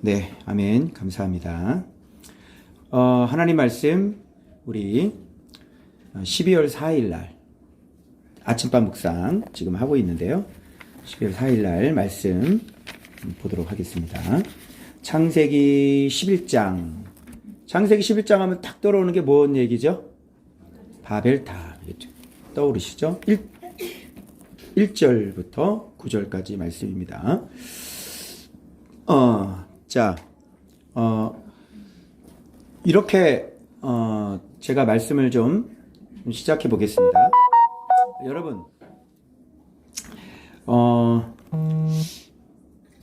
네, 아멘. 감사합니다. 하나님 말씀 우리 12월 4일 날 아침밥 묵상 지금 하고 있는데요. 12월 4일 날 말씀 보도록 하겠습니다. 창세기 11장. 창세기 11장 하면 탁 떠오르는 게 뭔 얘기죠? 바벨탑이겠죠. 떠오르시죠? 1절부터 9절까지 말씀입니다. 이렇게 제가 말씀을 좀 시작해 보겠습니다. 여러분,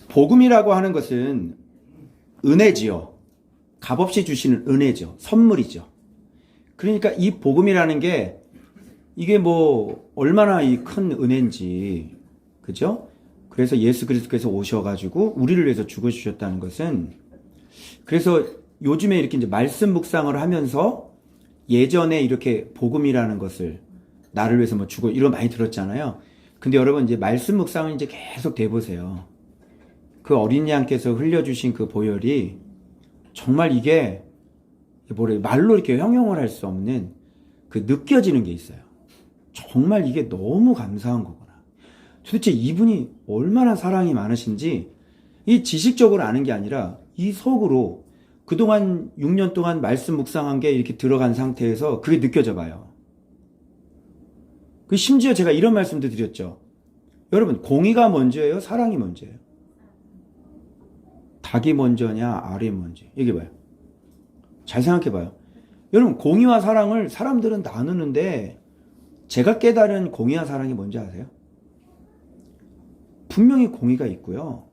복음이라고 하는 것은 은혜지요. 값없이 주시는 은혜죠. 선물이죠. 그러니까 이 복음이라는 게 이게 뭐 얼마나 이 큰 은혜인지, 그죠? 그래서 예수 그리스도께서 오셔가지고 우리를 위해서 죽어주셨다는 것은, 그래서 요즘에 이렇게 이제 말씀 묵상을 하면서 예전에 이렇게 복음이라는 것을 나를 위해서 뭐 죽어 이런 많이 들었잖아요. 근데 여러분 이제 말씀 묵상을 이제 계속 돼보세요. 그 어린 양께서 흘려주신 그 보혈이 정말 이게 뭐래 말로 이렇게 형용을 할 수 없는 그 느껴지는 게 있어요. 정말 이게 너무 감사한 거구나. 도대체 이분이 얼마나 사랑이 많으신지 이 지식적으로 아는 게 아니라 이 속으로 그동안 6년 동안 말씀 묵상한 게 이렇게 들어간 상태에서 그게 느껴져 봐요. 심지어 제가 이런 말씀도 드렸죠. 여러분, 공의가 먼저예요? 사랑이 먼저예요? 닭이 먼저냐 알이 먼저? 얘기해봐요. 잘 생각해봐요. 여러분, 공의와 사랑을 사람들은 나누는데 제가 깨달은 공의와 사랑이 뭔지 아세요? 분명히 공의가 있고요.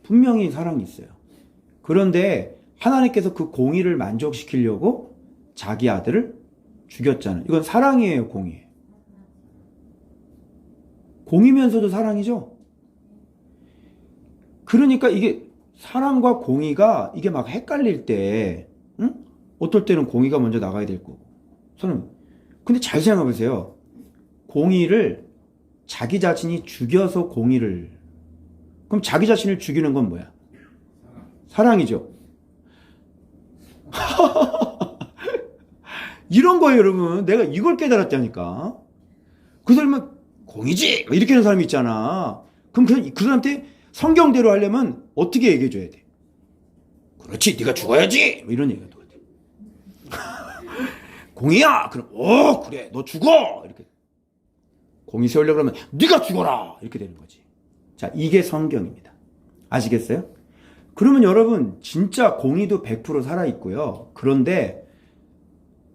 분명히 사랑이 있어요. 그런데 하나님께서 그 공의를 만족시키려고 자기 아들을 죽였잖아요. 이건 사랑이에요, 공의예요? 공이면서도 사랑이죠? 그러니까 이게 사랑과 공의가 이게 막 헷갈릴 때, 응? 어떨 때는 공의가 먼저 나가야 될 거고. 근데 잘 생각해 보세요. 공의를 자기 자신이 죽여서 공의를, 그럼 자기 자신을 죽이는 건 뭐야? 사랑이죠. 이런 거예요, 여러분. 내가 이걸 깨달았다니까. 그 사람은 공의지! 이렇게 하는 사람이 있잖아. 그럼 그 사람한테 성경대로 하려면 어떻게 얘기해 줘야 돼? 그렇지, 네가 죽어야지! 이런 얘기가 또 돼. 공의야! 그럼, 그래, 너 죽어! 이렇게. 공의 세우려고 그러면, 네가 죽어라! 이렇게 되는 거지. 자, 이게 성경입니다. 아시겠어요? 그러면 여러분, 진짜 공의도 100% 살아있고요. 그런데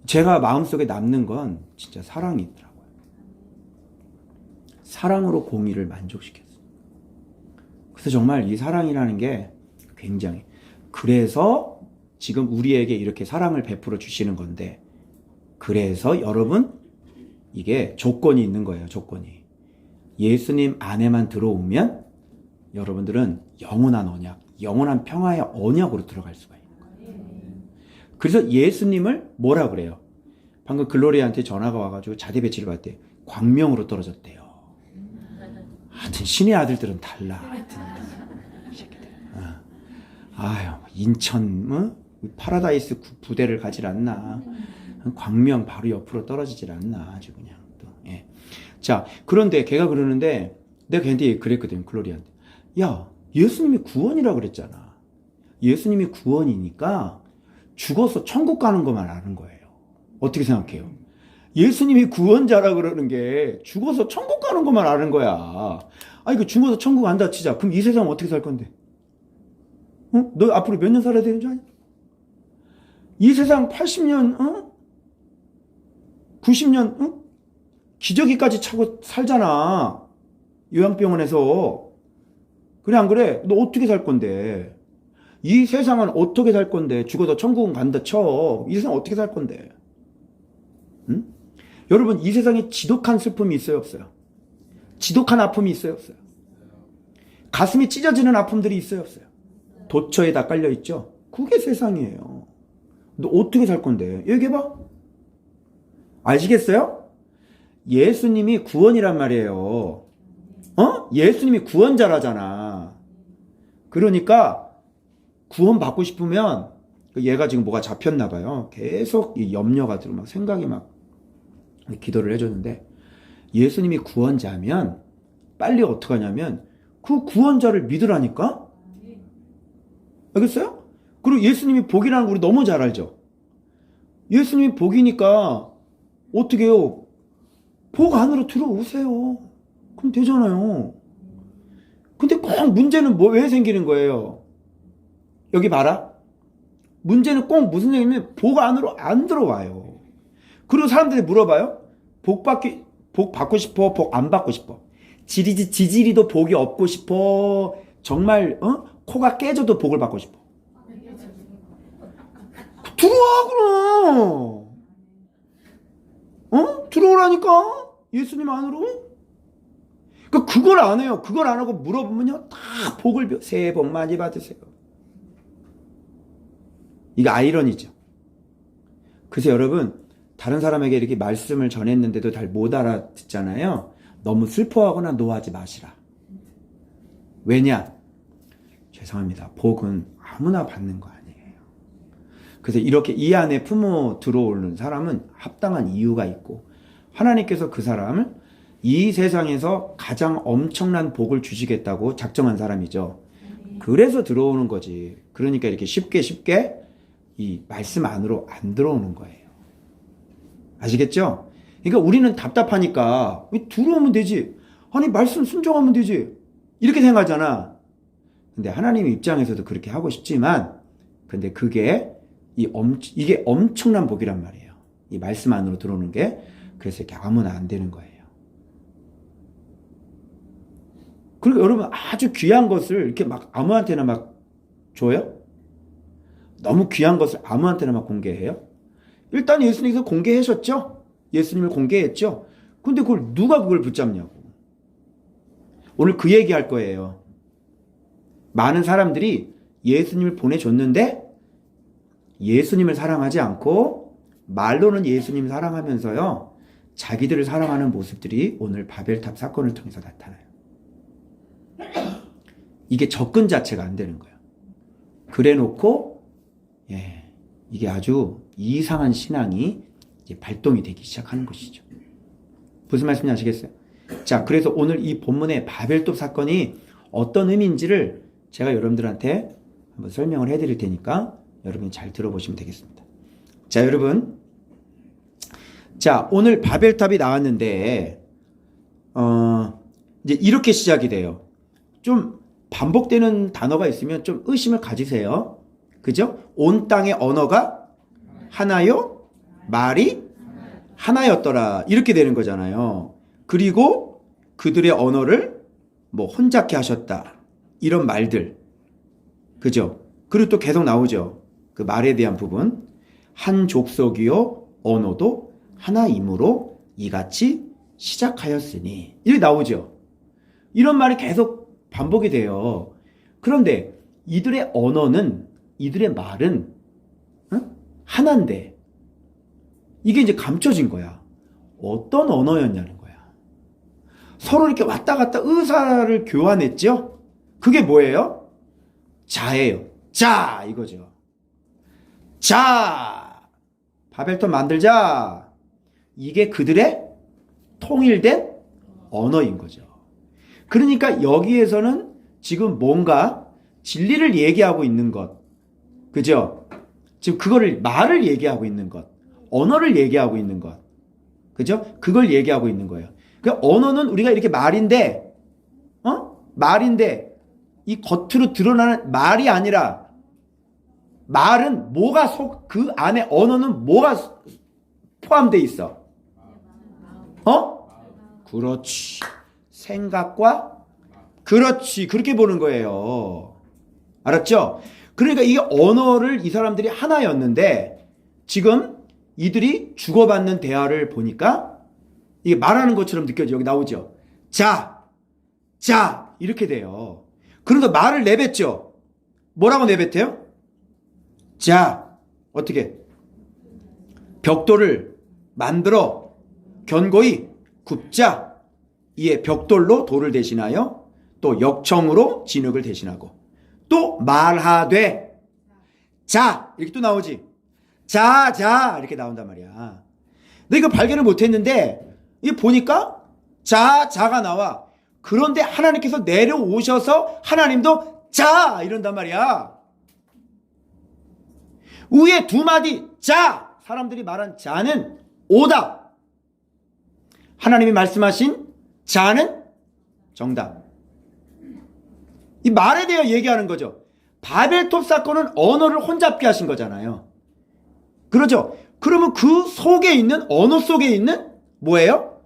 제가 마음속에 남는 건 진짜 사랑이 있더라고요. 사랑으로 공의를 만족시켰어요. 그래서 정말 이 사랑이라는 게 굉장히, 그래서 지금 우리에게 이렇게 사랑을 베풀어 주시는 건데, 그래서 여러분, 이게 조건이 있는 거예요, 조건이. 예수님 안에만 들어오면 여러분들은 영원한 언약, 영원한 평화의 언약으로 들어갈 수가 있는 거예요. 그래서 예수님을 뭐라 그래요? 방금 글로리아한테 전화가 와가지고 자대 배치를 받대. 광명으로 떨어졌대요. 하여튼 신의 아들들은 달라. 하여튼 아유, 인천 파라다이스 부대를 가질 않나. 광명 바로 옆으로 떨어지질 않나. 아주 그냥 또. 예. 자, 그런데 걔가 그러는데 내가 걔한테 그랬거든, 글로리아한테. 야, 예수님이 구원이라고 그랬잖아. 예수님이 구원이니까 죽어서 천국 가는 것만 아는 거예요. 어떻게 생각해요? 예수님이 구원자라 그러는 게 죽어서 천국 가는 것만 아는 거야. 아니, 그 죽어서 천국 안 다치자. 그럼 이 세상 어떻게 살 건데? 너 앞으로 몇 년 살아야 되는 줄 아니? 이 세상 80년, 90년, 기저귀까지 차고 살잖아. 요양병원에서. 그래, 안 그래? 너 어떻게 살 건데? 이 세상은 어떻게 살 건데? 죽어서 천국은 간다 쳐. 이 세상 어떻게 살 건데? 응? 여러분, 이 세상에 지독한 슬픔이 있어요, 없어요? 지독한 아픔이 있어요, 없어요? 가슴이 찢어지는 아픔들이 있어요, 없어요? 도처에 다 깔려있죠? 그게 세상이에요. 너 어떻게 살 건데? 얘기해봐. 아시겠어요? 예수님이 구원이란 말이에요. 예수님이 구원자라잖아. 그러니까 구원받고 싶으면 얘가 지금 뭐가 잡혔나 봐요. 계속 이 염려가 들고 막 생각이 막 기도를 해줬는데 예수님이 구원자면 빨리 어떻게 하냐면 그 구원자를 믿으라니까? 알겠어요? 그리고 예수님이 복이라는 거 우리 너무 잘 알죠? 예수님이 복이니까 어떻게 해요? 복 안으로 들어오세요. 그럼 되잖아요. 근데 꼭 문제는 왜 생기는 거예요? 여기 봐라. 문제는 꼭 무슨 얘기냐면 복 안으로 안 들어와요. 그리고 사람들이 물어봐요. 복 받고 싶어? 복 안 받고 싶어? 지지리도 복이 없고 싶어? 정말 코가 깨져도 복을 받고 싶어? 들어와 그럼. 들어오라니까 예수님 안으로. 그걸 안 해요. 그걸 안 하고 물어보면요 다 복을 새해 복 많이 받으세요. 이게 아이러니죠. 그래서 여러분 다른 사람에게 이렇게 말씀을 전했는데도 잘 못 알아듣잖아요. 너무 슬퍼하거나 노하지 마시라. 왜냐? 죄송합니다. 복은 아무나 받는 거 아니에요. 그래서 이렇게 이 안에 품어 들어오는 사람은 합당한 이유가 있고 하나님께서 그 사람을 이 세상에서 가장 엄청난 복을 주시겠다고 작정한 사람이죠. 그래서 들어오는 거지. 그러니까 이렇게 쉽게 이 말씀 안으로 안 들어오는 거예요. 아시겠죠? 그러니까 우리는 답답하니까 왜 들어오면 되지? 아니 말씀 순종하면 되지. 이렇게 생각하잖아. 근데 하나님 입장에서도 그렇게 하고 싶지만 근데 이게 엄청난 복이란 말이에요. 이 말씀 안으로 들어오는 게. 그래서 이렇게 아무나 안 되는 거예요. 그리고 여러분 아주 귀한 것을 이렇게 막 아무한테나 막 줘요? 너무 귀한 것을 아무한테나 막 공개해요? 일단 예수님께서 공개하셨죠? 예수님을 공개했죠? 근데 누가 그걸 붙잡냐고. 오늘 그 얘기 할 거예요. 많은 사람들이 예수님을 보내줬는데 예수님을 사랑하지 않고 말로는 예수님 사랑하면서요 자기들을 사랑하는 모습들이 오늘 바벨탑 사건을 통해서 나타나요. 이게 접근 자체가 안 되는 거예요. 그래 놓고 이게 아주 이상한 신앙이 이제 발동이 되기 시작하는 것이죠. 무슨 말씀인지 아시겠어요? 자, 그래서 오늘 이 본문의 바벨탑 사건이 어떤 의미인지를 제가 여러분들한테 한번 설명을 해드릴 테니까 여러분이 잘 들어보시면 되겠습니다. 자, 여러분. 자, 오늘 바벨탑이 나왔는데, 이제 이렇게 시작이 돼요. 좀 반복되는 단어가 있으면 좀 의심을 가지세요. 그죠? 온 땅의 언어가 하나요? 말이 하나였더라. 이렇게 되는 거잖아요. 그리고 그들의 언어를 혼잡케 하셨다. 이런 말들. 그죠? 그리고 또 계속 나오죠. 그 말에 대한 부분. 한 족속이요 언어도 하나이므로 이같이 시작하였으니. 이렇게 나오죠. 이런 말이 계속 반복이 돼요. 그런데 이들의 언어는 이들의 말은 하나인데 이게 이제 감춰진 거야. 어떤 언어였냐는 거야. 서로 이렇게 왔다 갔다 의사를 교환했죠. 그게 뭐예요? 자예요. 자 이거죠. 자 바벨탑 만들자. 이게 그들의 통일된 언어인 거죠. 그러니까 여기에서는 지금 뭔가 진리를 얘기하고 있는 것. 그죠? 지금 그거를 말을 얘기하고 있는 것. 언어를 얘기하고 있는 것. 그죠? 그걸 얘기하고 있는 거예요. 그 언어는 우리가 이렇게 말인데 말인데 이 겉으로 드러나는 말이 아니라 말은 그 안에 언어는 뭐가 포함되어 있어? 그렇지. 생각과 그렇지. 그렇게 보는 거예요. 알았죠? 그러니까 이 언어를 이 사람들이 하나였는데 지금 이들이 주고받는 대화를 보니까 이게 말하는 것처럼 느껴져. 여기 나오죠. 자 이렇게 돼요. 그러니까 말을 내뱉죠. 뭐라고 내뱉어요? 자 어떻게? 벽돌을 만들어 견고히 굽자. 이에 벽돌로 돌을 대신하여 또 역청으로 진흙을 대신하고 또 말하되 자 이렇게 또 나오지. 자 이렇게 나온단 말이야. 너 이거 발견을 못했는데 이게 보니까 자가 나와. 그런데 하나님께서 내려오셔서 하나님도 자 이런단 말이야. 위에 두 마디 자, 사람들이 말한 자는 오답, 하나님이 말씀하신 자는 정답. 이 말에 대해 얘기하는 거죠. 바벨탑 사건은 언어를 혼잡게 하신 거잖아요. 그러죠? 그러면 그 속에 있는, 언어 속에 있는 뭐예요?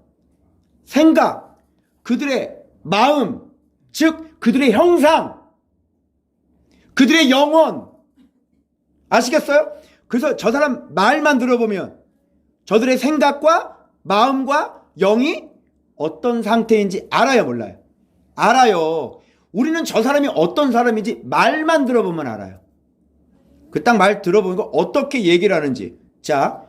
생각, 그들의 마음, 즉 그들의 형상, 그들의 영혼. 아시겠어요? 그래서 저 사람 말만 들어보면 저들의 생각과 마음과 영이 어떤 상태인지 알아요, 몰라요? 알아요. 우리는 저 사람이 어떤 사람인지 말만 들어보면 알아요. 그 딱 말 들어보는 거 어떻게 얘기를 하는지. 자,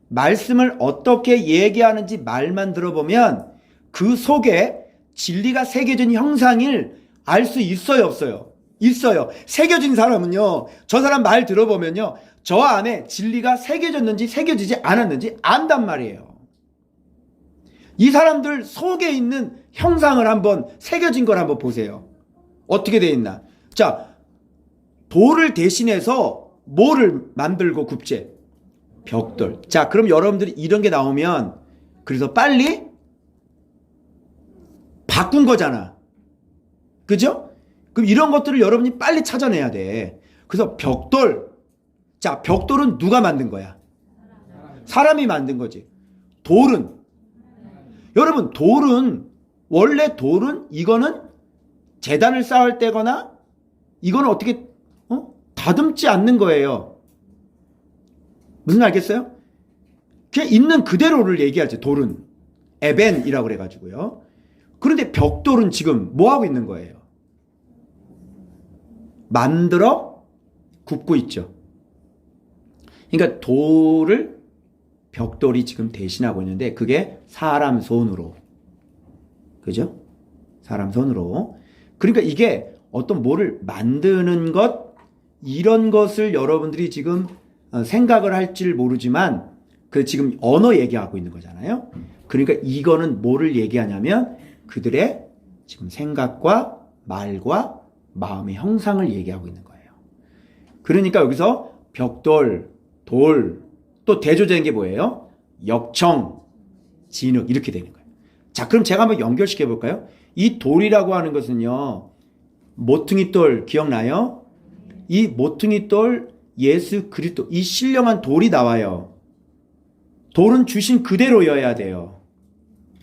말씀을 어떻게 얘기하는지 말만 들어보면 그 속에 진리가 새겨진 형상을 알 수 있어요, 없어요? 있어요. 새겨진 사람은요, 저 사람 말 들어보면요, 저 안에 진리가 새겨졌는지 새겨지지 않았는지 안단 말이에요. 이 사람들 속에 있는 형상을 한번, 새겨진 걸 한번 보세요. 어떻게 돼 있나? 자, 돌을 대신해서 뭐를 만들고 굽제? 벽돌. 자, 그럼 여러분들이 이런 게 나오면 그래서 빨리 바꾼 거잖아. 그죠? 그럼 이런 것들을 여러분이 빨리 찾아내야 돼. 그래서 벽돌. 자, 벽돌은 누가 만든 거야? 사람이 만든 거지. 돌은? 여러분, 돌은, 원래 돌은 이거는 제단을 쌓을 때거나 이거는 어떻게 다듬지 않는 거예요. 무슨 알겠어요? 그냥 있는 그대로를 얘기하지. 돌은 에벤이라고 그래가지고요. 그런데 벽돌은 지금 뭐 하고 있는 거예요? 만들어 굽고 있죠. 그러니까 돌을 벽돌이 지금 대신하고 있는데 그게 사람 손으로. 그죠? 사람 손으로. 그러니까 이게 어떤 뭐를 만드는 것, 이런 것을 여러분들이 지금 생각을 할지 모르지만 그 지금 언어 얘기하고 있는 거잖아요. 그러니까 이거는 뭐를 얘기하냐면 그들의 지금 생각과 말과 마음의 형상을 얘기하고 있는 거예요. 그러니까 여기서 벽돌, 돌, 또 대조되는 게 뭐예요? 역청, 진흙 이렇게 되는 거예요. 자, 그럼 제가 한번 연결시켜 볼까요? 이 돌이라고 하는 것은요, 모퉁이 돌 기억나요? 이 모퉁이 돌 예수 그리스도, 이 신령한 돌이 나와요. 돌은 주신 그대로여야 돼요.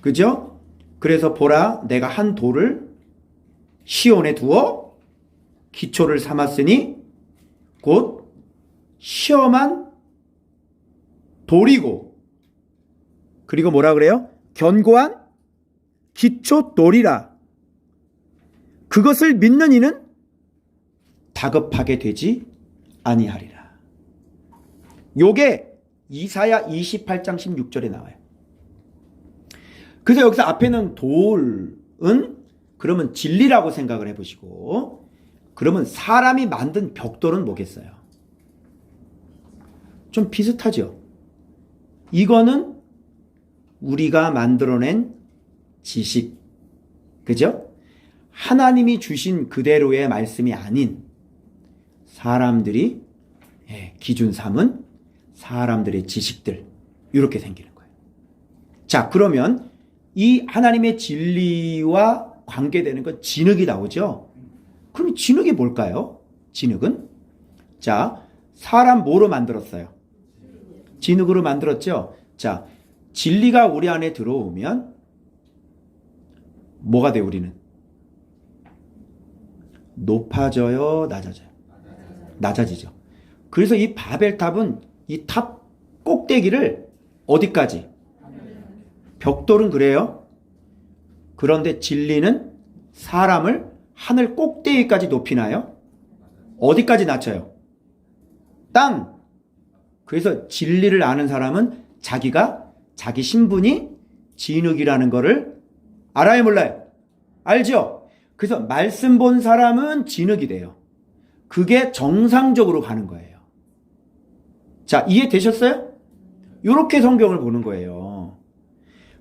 그죠? 그래서 보라, 내가 한 돌을 시온에 두어 기초를 삼았으니 곧 시험한 돌이고, 그리고 뭐라 그래요? 견고한 기초 돌이라. 그것을 믿는 이는 다급하게 되지 아니하리라. 요게 이사야 28장 16절에 나와요. 그래서 여기서 앞에는 돌은 그러면 진리라고 생각을 해보시고, 그러면 사람이 만든 벽돌은 뭐겠어요? 좀 비슷하죠? 이거는 우리가 만들어낸 지식. 그죠? 하나님이 주신 그대로의 말씀이 아닌 사람들이 기준 삼은 사람들의 지식들, 이렇게 생기는 거예요. 자, 그러면 이 하나님의 진리와 관계되는 건 진흙이 나오죠? 그럼 진흙이 뭘까요? 진흙은? 자, 사람 뭐로 만들었어요? 진흙으로 만들었죠? 자, 진리가 우리 안에 들어오면 뭐가 돼, 우리는? 높아져요, 낮아져요? 낮아지죠. 그래서 이 바벨탑은 이 탑 꼭대기를 어디까지? 벽돌은 그래요. 그런데 진리는 사람을 하늘 꼭대기까지 높이나요? 어디까지 낮춰요? 땅. 그래서 진리를 아는 사람은 자기가, 자기 신분이 진흙이라는 거를 알아요, 몰라요? 알죠? 그래서 말씀 본 사람은 진흙이 돼요. 그게 정상적으로 가는 거예요. 자, 이해되셨어요? 이렇게 성경을 보는 거예요.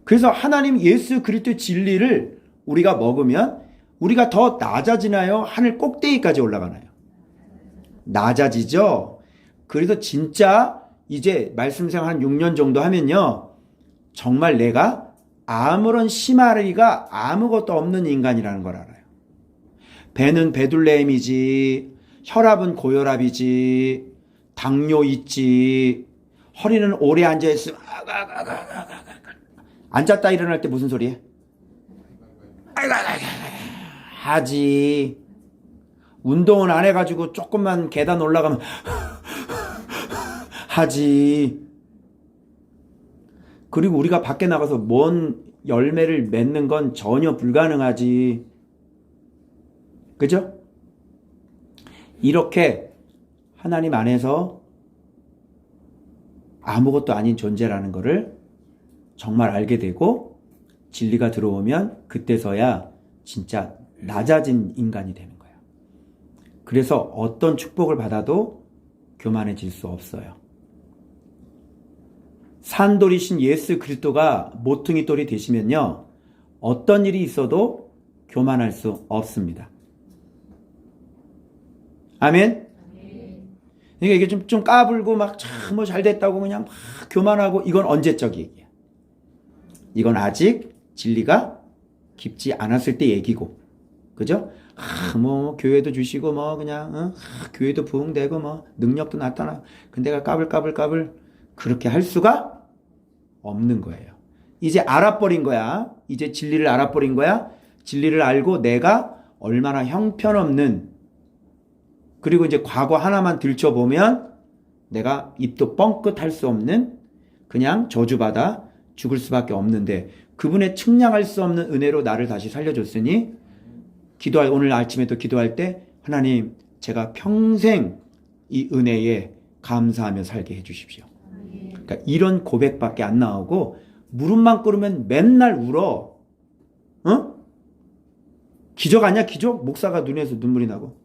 그래서 하나님 예수 그리스도의 진리를 우리가 먹으면 우리가 더 낮아지나요? 하늘 꼭대기까지 올라가나요? 낮아지죠? 그래서 진짜 이제 말씀 생활 한 6년 정도 하면요. 정말 내가 아무런 심하리가 아무것도 없는 인간이라는 걸 알아요. 배는 베둘레헴이지, 혈압은 고혈압이지, 당뇨 있지, 허리는 오래 앉아있으면 앉았다 일어날 때 무슨 소리 해? 하지. 운동은 안 해가지고 조금만 계단 올라가면 하지. 그리고 우리가 밖에 나가서 뭔 열매를 맺는 건 전혀 불가능하지. 그죠? 이렇게 하나님 안에서 아무것도 아닌 존재라는 것을 정말 알게 되고 진리가 들어오면 그때서야 진짜 낮아진 인간이 되는 거예요. 그래서 어떤 축복을 받아도 교만해질 수 없어요. 산돌이신 예수 그리스도가 모퉁이 돌이 되시면요. 어떤 일이 있어도 교만할 수 없습니다. 아멘? 그러니까 이게 좀 까불고 막 참 뭐 잘 됐다고 그냥 막 교만하고 이건 언제적 얘기야. 이건 아직 진리가 깊지 않았을 때 얘기고. 그죠? 뭐 교회도 주시고 뭐 그냥 교회도 부흥되고 뭐 능력도 나타나. 근데 내가 까불 그렇게 할 수가 없는 거예요. 이제 알아버린 거야. 이제 진리를 알아버린 거야. 진리를 알고 내가 얼마나 형편없는, 그리고 이제 과거 하나만 들춰보면 내가 입도 뻥끗할 수 없는 그냥 저주받아 죽을 수밖에 없는데 그분의 측량할 수 없는 은혜로 나를 다시 살려줬으니 오늘 아침에도 기도할 때 하나님 제가 평생 이 은혜에 감사하며 살게 해주십시오. 그러니까 이런 고백밖에 안 나오고 무릎만 꿇으면 맨날 울어. 기적 아니야 기적? 목사가 눈에서 눈물이 나고.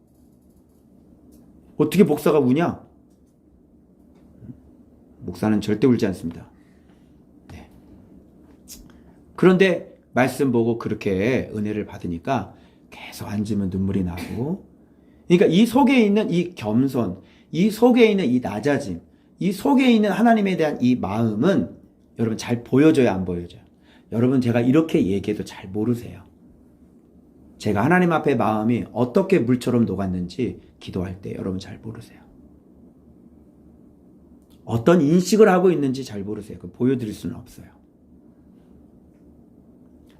어떻게 목사가 우냐? 목사는 절대 울지 않습니다. 네. 그런데 말씀 보고 그렇게 은혜를 받으니까 계속 앉으면 눈물이 나고. 그러니까 이 속에 있는 이 겸손, 이 속에 있는 이 낮아짐, 이 속에 있는 하나님에 대한 이 마음은 여러분 잘 보여져요, 안 보여져요? 여러분 제가 이렇게 얘기해도 잘 모르세요. 제가 하나님 앞에 마음이 어떻게 물처럼 녹았는지 기도할 때 여러분 잘 모르세요. 어떤 인식을 하고 있는지 잘 모르세요. 보여드릴 수는 없어요.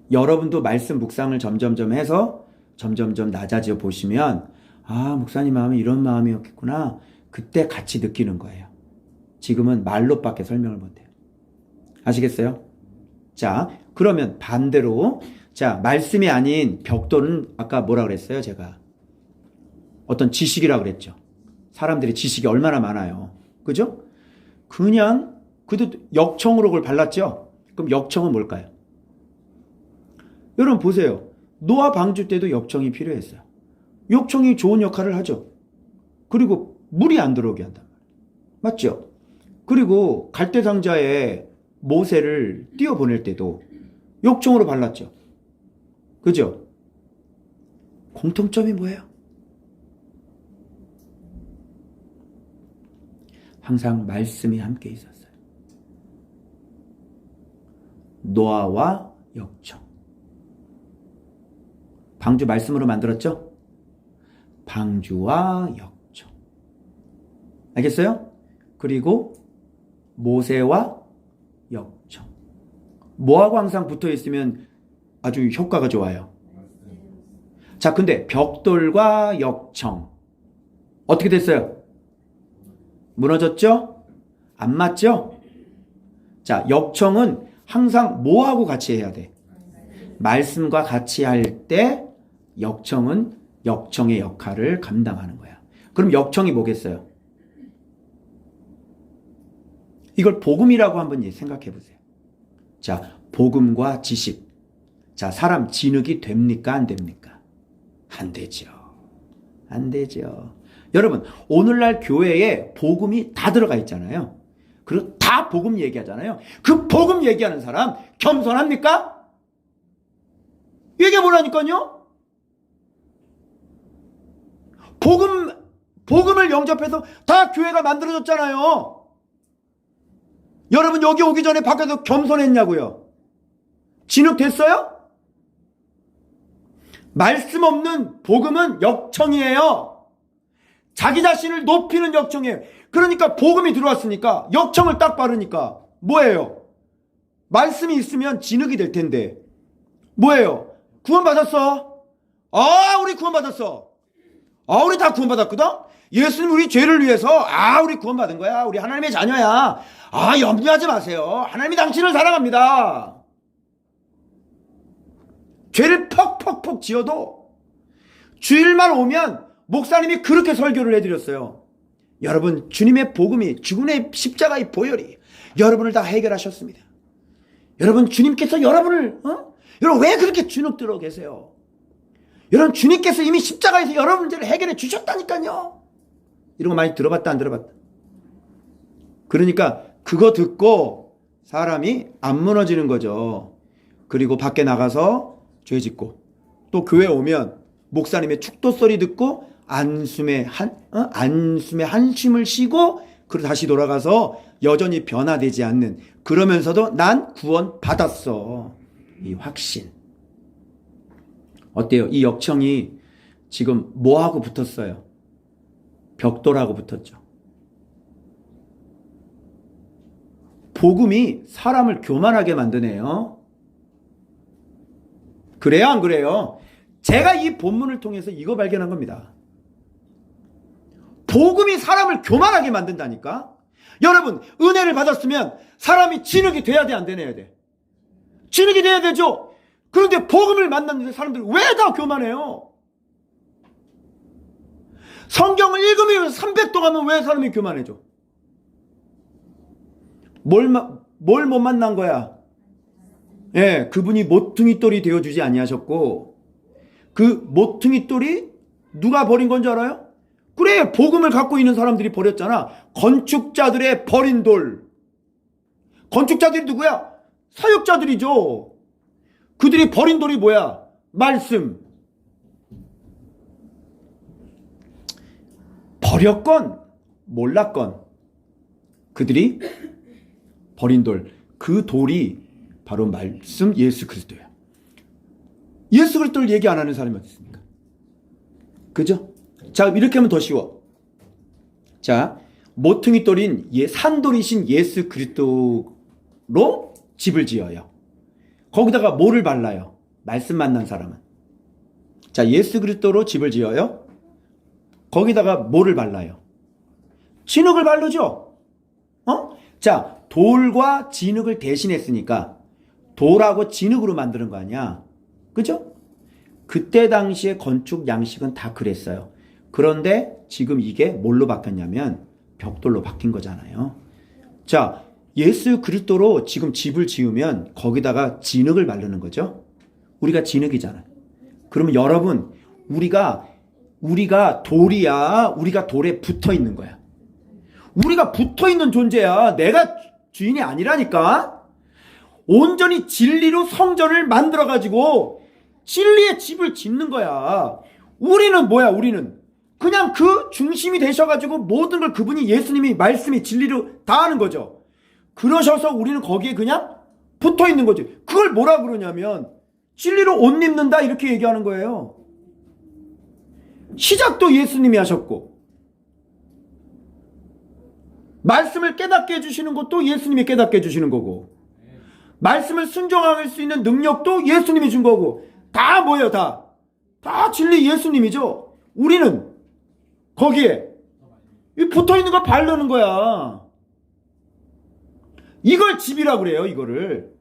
여러분도 말씀 묵상을 점점점 해서 점점점 낮아져 보시면 아 목사님 마음이 이런 마음이었겠구나. 그때 같이 느끼는 거예요. 지금은 말로밖에 설명을 못해요. 아시겠어요? 자, 그러면 반대로 자, 말씀이 아닌 벽돌은 아까 뭐라 그랬어요? 제가 어떤 지식이라고 그랬죠. 사람들이 지식이 얼마나 많아요. 그죠? 그냥 그도 역청으로 그걸 발랐죠. 그럼 역청은 뭘까요? 여러분 보세요. 노아 방주 때도 역청이 필요했어요. 역청이 좋은 역할을 하죠. 그리고 물이 안 들어오게 한단 말이에요. 맞죠? 그리고 갈대상자에 모세를 띄워보낼 때도 역청으로 발랐죠. 그죠? 공통점이 뭐예요? 항상 말씀이 함께 있었어요. 노아와 역청. 방주 말씀으로 만들었죠? 방주와 역청. 알겠어요? 그리고 모세와 역청. 뭐하고 항상 붙어 있으면 아주 효과가 좋아요. 자, 근데 벽돌과 역청 어떻게 됐어요? 무너졌죠? 안 맞죠? 자, 역청은 항상 뭐하고 같이 해야 돼? 말씀과 같이 할 때 역청은 역청의 역할을 감당하는 거야. 그럼 역청이 뭐겠어요? 이걸 복음이라고 한번 생각해 보세요. 자, 복음과 지식. 자, 사람 진흙이 됩니까? 안 됩니까? 안 되죠. 안 되죠. 여러분, 오늘날 교회에 복음이 다 들어가 있잖아요. 그리고 다 복음 얘기하잖아요. 그 복음 얘기하는 사람 겸손합니까? 얘기해보라니까요. 복음을 영접해서 다 교회가 만들어졌잖아요. 여러분 여기 오기 전에 밖에서 겸손했냐고요? 진흙됐어요? 말씀 없는 복음은 역청이에요. 자기 자신을 높이는 역청이에요. 그러니까 복음이 들어왔으니까 역청을 딱 바르니까 뭐예요? 말씀이 있으면 진흙이 될 텐데 뭐예요? 구원받았어. 아, 우리 구원받았어. 아, 우리 다 구원받았거든? 예수님 우리 죄를 위해서 우리 구원받은 거야. 우리 하나님의 자녀야. 염려하지 마세요. 하나님이 당신을 사랑합니다. 죄를 퍽퍽퍽 지어도 주일만 오면 목사님이 그렇게 설교를 해드렸어요. 여러분, 주님의 복음이, 죽음의 십자가의 보혈이 여러분을 다 해결하셨습니다. 여러분, 주님께서 여러분 왜 그렇게 주눅들어 계세요? 여러분, 주님께서 이미 십자가에서 여러분 문제를 해결해 주셨다니까요. 이런 거 많이 들어봤다 안 들어봤다? 그러니까 그거 듣고 사람이 안 무너지는 거죠. 그리고 밖에 나가서 죄 짓고 또 교회 오면 목사님의 축도 소리 듣고 안숨에 한숨을 쉬고 그리고 다시 돌아가서 여전히 변화되지 않는, 그러면서도 난 구원 받았어, 이 확신. 어때요? 이 역청이 지금 뭐하고 붙었어요? 벽돌하고 붙었죠. 복음이 사람을 교만하게 만드네요. 그래요, 안 그래요? 제가 이 본문을 통해서 이거 발견한 겁니다. 복음이 사람을 교만하게 만든다니까? 여러분, 은혜를 받았으면 사람이 진흙이 돼야 돼, 안 돼야 돼? 진흙이 돼야 되죠? 그런데 복음을 만났는데 사람들이 왜 다 교만해요? 성경을 읽으면 300도 가면 왜 사람이 교만해져? 뭘 못 만난 거야? 예, 그분이 모퉁이 돌이 되어주지 아니하셨고, 그 모퉁이 돌이 누가 버린 건 줄 알아요? 그래, 복음을 갖고 있는 사람들이 버렸잖아. 건축자들의 버린 돌. 건축자들이 누구야? 사역자들이죠. 그들이 버린 돌이 뭐야? 말씀. 버렸건 몰랐건 그들이 버린 돌, 그 돌이 바로 말씀 예수 그리스도예요. 예수 그리스도를 얘기 안 하는 사람이 어디 있습니까? 그죠? 자, 이렇게 하면 더 쉬워. 자, 모퉁이 돌인 산돌이신 예수 그리스도로 집을 지어요. 거기다가 뭐를 발라요? 말씀 만난 사람은. 자, 예수 그리스도로 집을 지어요. 거기다가 뭐를 발라요? 진흙을 바르죠. 자, 돌과 진흙을 대신했으니까 돌하고 진흙으로 만드는 거 아니야. 그죠? 그때 당시에 건축 양식은 다 그랬어요. 그런데 지금 이게 뭘로 바뀌었냐면 벽돌로 바뀐 거잖아요. 자, 예수 그리스도로 지금 집을 지으면 거기다가 진흙을 바르는 거죠. 우리가 진흙이잖아요. 그러면 여러분, 우리가 돌이야. 우리가 돌에 붙어 있는 거야. 우리가 붙어 있는 존재야. 내가 주인이 아니라니까. 온전히 진리로 성전을 만들어가지고 진리의 집을 짓는 거야. 우리는 뭐야? 우리는 그냥 그 중심이 되셔가지고 모든 걸 그분이, 예수님이, 말씀이, 진리로 다 하는 거죠. 그러셔서 우리는 거기에 그냥 붙어 있는 거지. 그걸 뭐라 그러냐면 진리로 옷 입는다, 이렇게 얘기하는 거예요. 시작도 예수님이 하셨고, 말씀을 깨닫게 해주시는 것도 예수님이 깨닫게 해주시는 거고, 말씀을 순종할 수 있는 능력도 예수님이 준 거고, 다 뭐예요? 다 진리 예수님이죠. 우리는 거기에 붙어있는 거 바르는 거야. 이걸 집이라고 그래요, 이거를.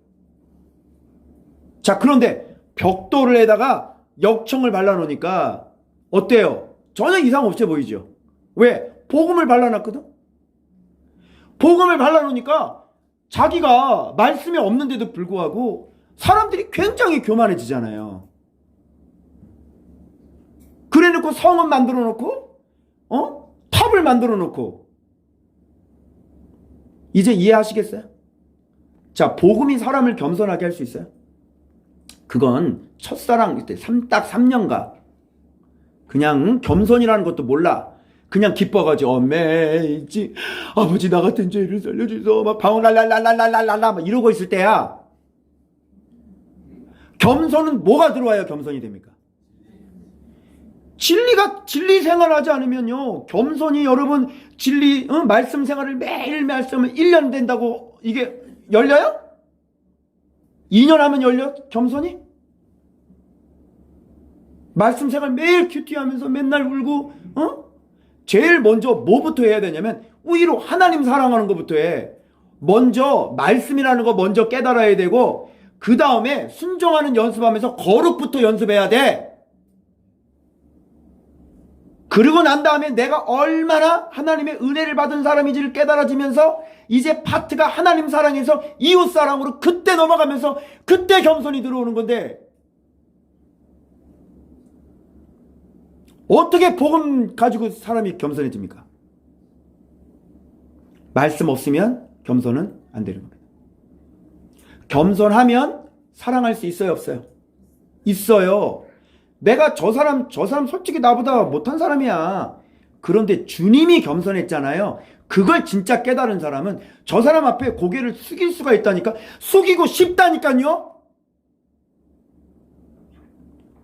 자, 그런데 벽돌에다가 역청을 발라놓으니까 어때요? 전혀 이상 없어 보이죠? 왜? 복음을 발라놨거든? 복음을 발라놓으니까 자기가 말씀이 없는데도 불구하고 사람들이 굉장히 교만해지잖아요. 그래 놓고 성은 만들어 놓고, 탑을 만들어 놓고. 이제 이해하시겠어요? 자, 복음이 사람을 겸손하게 할 수 있어요? 그건 첫사랑 그때 딱 3년간 그냥 겸손이라는 것도 몰라. 그냥 기뻐가지고 어메이지 아버지 나 같은 죄를 살려주소 막 방언 랄랄랄랄랄랄라 막 이러고 있을 때야. 겸손은 뭐가 들어와야 겸손이 됩니까? 진리 생활하지 않으면요. 겸손이 여러분 말씀 생활을 매일 말씀을 1년 된다고 이게 열려요? 2년 하면 열려? 겸손이? 말씀 생활 매일 큐티하면서 맨날 울고 제일 먼저 뭐부터 해야 되냐면 오히려 하나님 사랑하는 것부터 해. 먼저 말씀이라는 거 먼저 깨달아야 되고 그 다음에 순종하는 연습하면서 거룩부터 연습해야 돼. 그리고 난 다음에 내가 얼마나 하나님의 은혜를 받은 사람인지를 깨달아지면서 이제 파트가 하나님 사랑에서 이웃 사랑으로 그때 넘어가면서 그때 겸손이 들어오는 건데 어떻게 복음 가지고 사람이 겸손해집니까? 말씀 없으면 겸손은 안 되는 겁니다. 겸손하면 사랑할 수 있어요, 없어요? 있어요. 내가 저 사람 솔직히 나보다 못한 사람이야. 그런데 주님이 겸손했잖아요. 그걸 진짜 깨달은 사람은 저 사람 앞에 고개를 숙일 수가 있다니까. 숙이고 싶다니까요.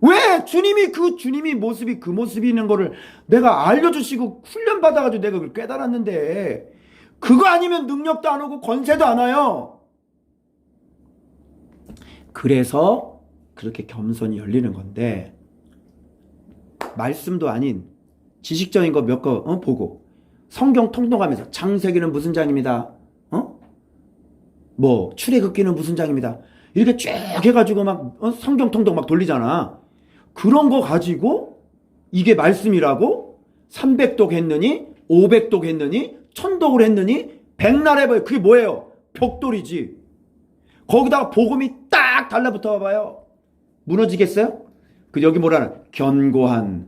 왜 주님이 모습이 그 모습이 있는 거를 내가 알려주시고 훈련받아가지고 내가 그걸 깨달았는데 그거 아니면 능력도 안 오고 권세도 안 와요. 그래서 그렇게 겸손이 열리는 건데 말씀도 아닌 지식적인 거 몇 거 보고 성경 통독하면서 창세기는 무슨 장입니다. 뭐 출애굽기는 무슨 장입니다. 이렇게 쭉 해가지고 막 성경 통독 막 돌리잖아. 그런 거 가지고 이게 말씀이라고 300독 했느니 500독 했느니 1000독을 했느니 백날 해봐요. 그게 뭐예요? 벽돌이지. 거기다가 복음이 딱 달라붙어 봐봐요. 무너지겠어요? 그 여기 뭐라는 견고한.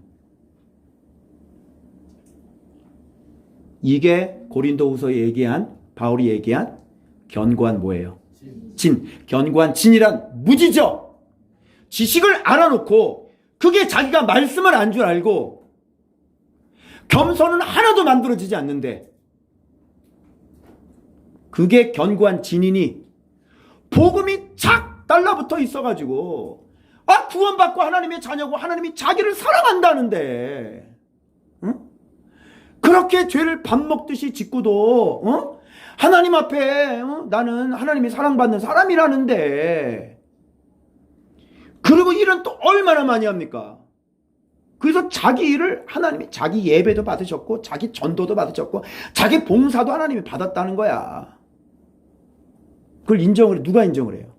이게 고린도후서에 얘기한 바울이 얘기한 견고한 뭐예요? 견고한 진이란 무지죠. 지식을 알아놓고 그게 자기가 말씀을 안 줄 알고 겸손은 하나도 만들어지지 않는데 그게 견고한 진이니 복음이 착 달라붙어 있어가지고 구원받고 하나님의 자녀고 하나님이 자기를 사랑한다는데 그렇게 죄를 밥 먹듯이 짓고도 하나님 앞에 나는 하나님이 사랑받는 사람이라는데 그리고 일은 또 얼마나 많이 합니까? 그래서 자기 일을 하나님이 자기 예배도 받으셨고 자기 전도도 받으셨고 자기 봉사도 하나님이 받았다는 거야. 그걸 누가 인정을 해요?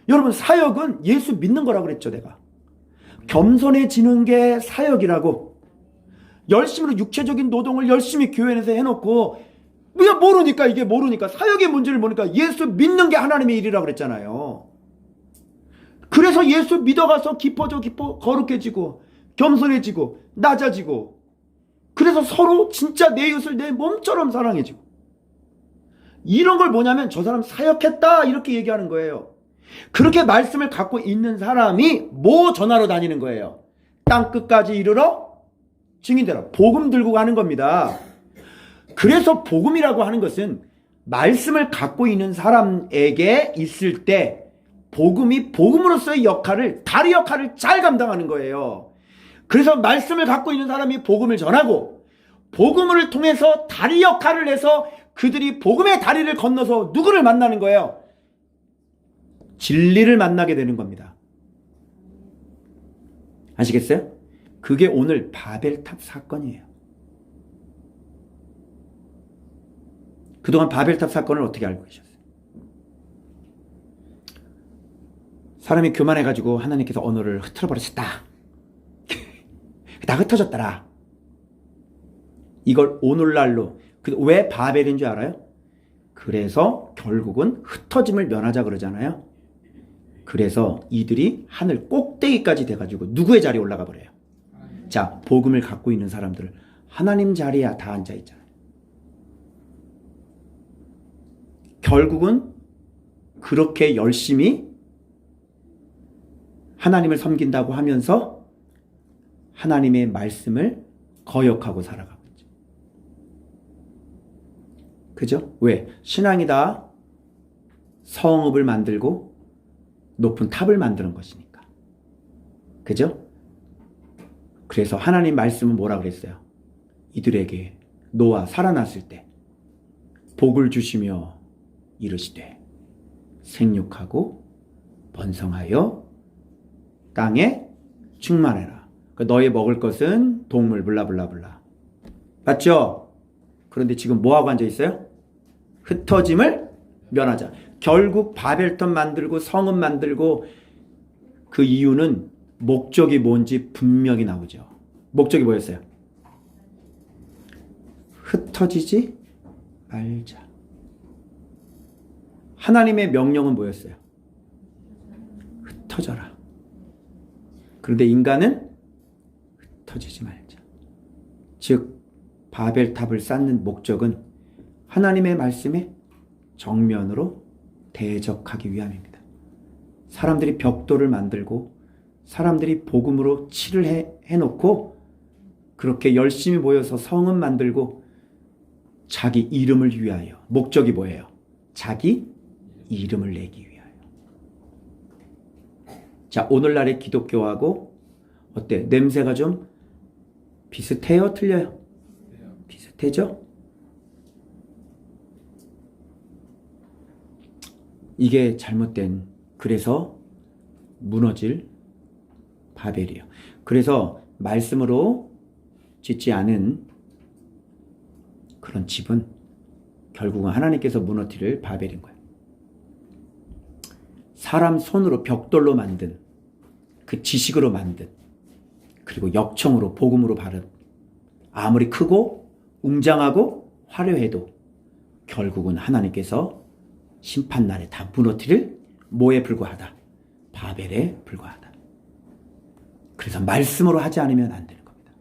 여러분 사역은 예수 믿는 거라고 그랬죠 내가. 겸손해지는 게 사역이라고. 열심히 육체적인 노동을 열심히 교회 내에서 해놓고 이게 모르니까 사역의 문제를 모르니까 예수 믿는 게 하나님의 일이라고 그랬잖아요. 그래서 예수 믿어가서 거룩해지고 겸손해지고 낮아지고 그래서 서로 진짜 내 이웃을 내 몸처럼 사랑해지고 이런 걸 뭐냐면 저 사람 사역했다 이렇게 얘기하는 거예요. 그렇게 말씀을 갖고 있는 사람이 뭐 전하러 다니는 거예요? 땅끝까지 이르러 증인되라. 복음 들고 가는 겁니다. 그래서 복음이라고 하는 것은 말씀을 갖고 있는 사람에게 있을 때 복음이 복음으로서의 다리 역할을 잘 감당하는 거예요. 그래서 말씀을 갖고 있는 사람이 복음을 전하고 복음을 통해서 다리 역할을 해서 그들이 복음의 다리를 건너서 누구를 만나는 거예요? 진리를 만나게 되는 겁니다. 아시겠어요? 그게 오늘 바벨탑 사건이에요. 그동안 바벨탑 사건을 어떻게 알고 계셨어요? 사람이 교만해가지고 하나님께서 언어를 흐트러버리셨다. 다 흩어졌더라. 이걸 오늘날로 왜 바벨인 줄 알아요? 그래서 결국은 흩어짐을 면하자 그러잖아요. 그래서 이들이 하늘 꼭대기까지 돼가지고 누구의 자리에 올라가 버려요? 자, 복음을 갖고 있는 사람들을 하나님 자리에 다 앉아 있잖아요. 결국은 그렇게 열심히 하나님을 섬긴다고 하면서 하나님의 말씀을 거역하고 살아가고 있죠. 그죠? 왜? 신앙이다. 성읍을 만들고 높은 탑을 만드는 것이니까. 그죠? 그래서 하나님 말씀은 뭐라 그랬어요? 이들에게 노아 살아났을 때 복을 주시며 이르시되 생육하고 번성하여 땅에 충만해라. 너희 먹을 것은 동물 블라블라블라. 맞죠? 그런데 지금 뭐하고 앉아 있어요? 흩어짐을 면하자. 결국 바벨탑 만들고 성읍 만들고 그 이유는 목적이 뭔지 분명히 나오죠. 목적이 뭐였어요? 흩어지지 말자. 하나님의 명령은 뭐였어요? 흩어져라. 그런데 인간은 흩어지지 말자. 즉 바벨탑을 쌓는 목적은 하나님의 말씀에 정면으로 대적하기 위함입니다. 사람들이 벽돌을 만들고 사람들이 복음으로 칠을 해놓고 그렇게 열심히 모여서 성은 만들고 자기 이름을 위하여. 목적이 뭐예요? 자기 이름을 내기 위하여. 자, 오늘날의 기독교하고 어때? 냄새가 좀 비슷해요? 틀려요? 비슷해죠? 이게 잘못된, 그래서 무너질 바벨이에요. 그래서 말씀으로 짓지 않은 그런 집은 결국은 하나님께서 무너뜨릴 바벨인 거예요. 사람 손으로 벽돌로 만든 그 지식으로 만든 그리고 역청으로 복음으로 바른 아무리 크고 웅장하고 화려해도 결국은 하나님께서 심판날에 다 무너뜨릴 뭐에 불과하다? 바벨에 불과하다. 그래서 말씀으로 하지 않으면 안 되는 겁니다.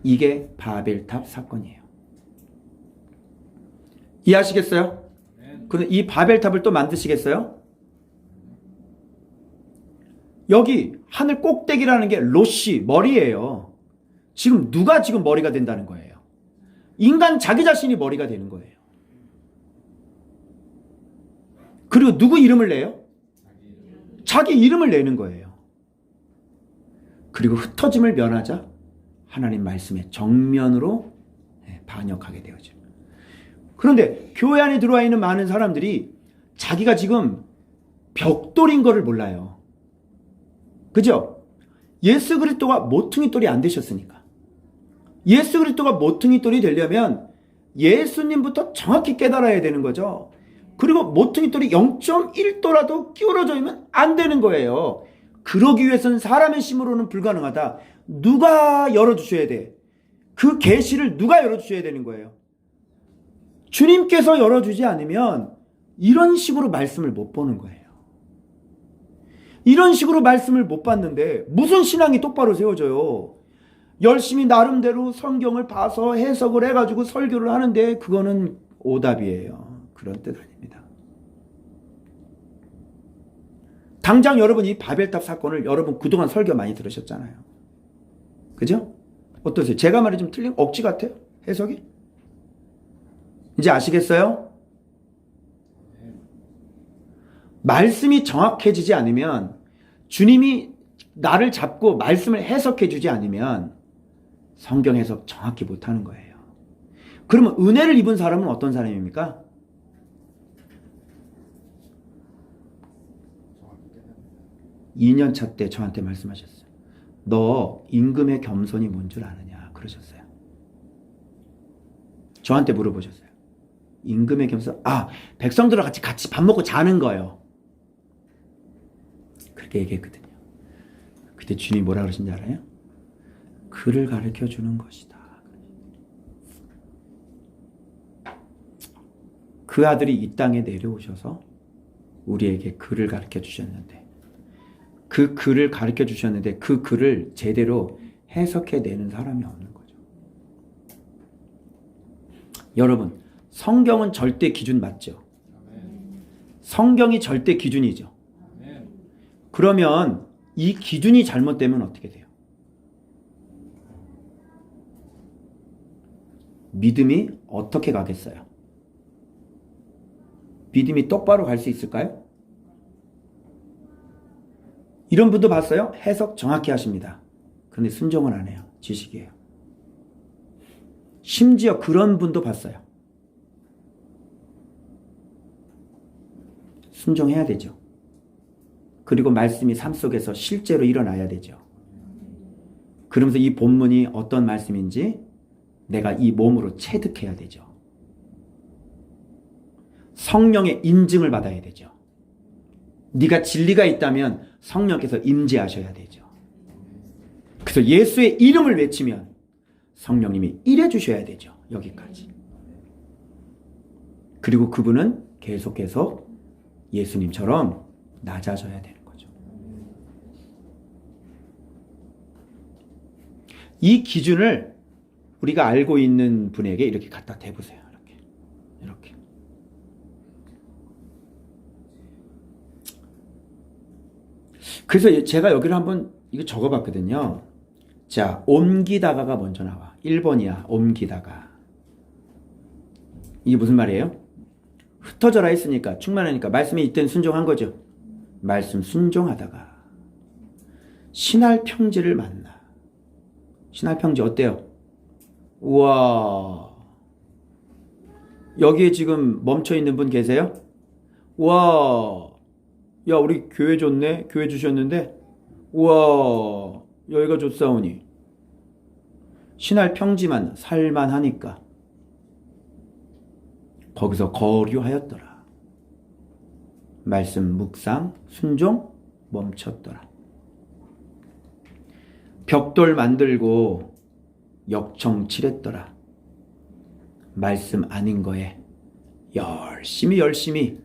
이게 바벨탑 사건이에요. 이해하시겠어요? 그런데 이 바벨탑을 또 만드시겠어요? 여기 하늘 꼭대기라는 게 로시, 머리예요. 지금 누가 지금 머리가 된다는 거예요? 인간 자기 자신이 머리가 되는 거예요. 그리고 누구 이름을 내요? 자기 이름을 내는 거예요. 그리고 흩어짐을 면하자 하나님 말씀에 정면으로 반역하게 되어져. 그런데 교회 안에 들어와 있는 많은 사람들이 자기가 지금 벽돌인 거를 몰라요. 그죠? 예수 그리스도가 모퉁이 돌이 안 되셨으니까. 예수 그리스도가 모퉁이 돌이 되려면 예수님부터 정확히 깨달아야 되는 거죠. 그리고 모퉁이 돌이 0.1도라도 기울어져 있으면 안 되는 거예요. 그러기 위해서는 사람의 힘으로는 불가능하다. 누가 열어주셔야 돼? 그 계시를 누가 열어주셔야 되는 거예요? 주님께서 열어주지 않으면 이런 식으로 말씀을 못 보는 거예요. 이런 식으로 말씀을 못 봤는데 무슨 신앙이 똑바로 세워져요? 열심히 나름대로 성경을 봐서 해석을 해가지고 설교를 하는데 그거는 오답이에요. 그런 뜻 아닙니다. 당장 여러분 이 바벨탑 사건을 여러분 그동안 설교 많이 들으셨잖아요. 그죠? 어떠세요? 제가 말이 좀 틀린 억지 같아요? 해석이? 이제 아시겠어요? 말씀이 정확해지지 않으면 주님이 나를 잡고 말씀을 해석해 주지 않으면 성경 해석 정확히 못하는 거예요. 그러면 은혜를 입은 사람은 어떤 사람입니까? 이 년 차 때 저한테 말씀하셨어요. 너 임금의 겸손이 뭔 줄 아느냐 그러셨어요. 저한테 물어보셨어요. 임금의 겸손? 백성들과 같이 밥 먹고 자는 거예요. 그렇게 얘기했거든요. 그때 주님이 뭐라 그러신지 알아요? 그를 가르쳐 주는 것이다. 그 아들이 이 땅에 내려오셔서 우리에게 그를 가르쳐 주셨는데 그 글을 가르쳐 주셨는데 그 글을 제대로 해석해내는 사람이 없는 거죠. 여러분, 성경은 절대 기준 맞죠? 성경이 절대 기준이죠. 그러면 이 기준이 잘못되면 어떻게 돼요? 믿음이 어떻게 가겠어요? 믿음이 똑바로 갈 수 있을까요? 이런 분도 봤어요? 해석 정확히 하십니다. 그런데 순종은 안 해요. 지식이에요. 심지어 그런 분도 봤어요. 순종해야 되죠. 그리고 말씀이 삶 속에서 실제로 일어나야 되죠. 그러면서 이 본문이 어떤 말씀인지 내가 이 몸으로 체득해야 되죠. 성령의 인증을 받아야 되죠. 네가 진리가 있다면 성령께서 임재하셔야 되죠. 그래서 예수의 이름을 외치면 성령님이 일해 주셔야 되죠. 여기까지. 그리고 그분은 계속해서 예수님처럼 낮아져야 되는 거죠. 이 기준을 우리가 알고 있는 분에게 이렇게 갖다 대보세요. 이렇게. 그래서 제가 여기를 한번 이거 적어봤거든요. 자, 옮기다가가 먼저 나와. 1번이야. 옮기다가. 이게 무슨 말이에요? 흩어져라 했으니까, 충만하니까 말씀이 이때는 순종한 거죠. 말씀 순종하다가 신할평지를 만나. 신할평지 어때요? 우와, 여기에 지금 멈춰있는 분 계세요? 우와, 야, 우리 교회 좋네? 교회 주셨는데? 우와, 여기가 좋사오니. 신할평지만 살만하니까 거기서 거류하였더라. 말씀 묵상 순종 멈췄더라. 벽돌 만들고 역청 칠했더라. 말씀 아닌 거에 열심히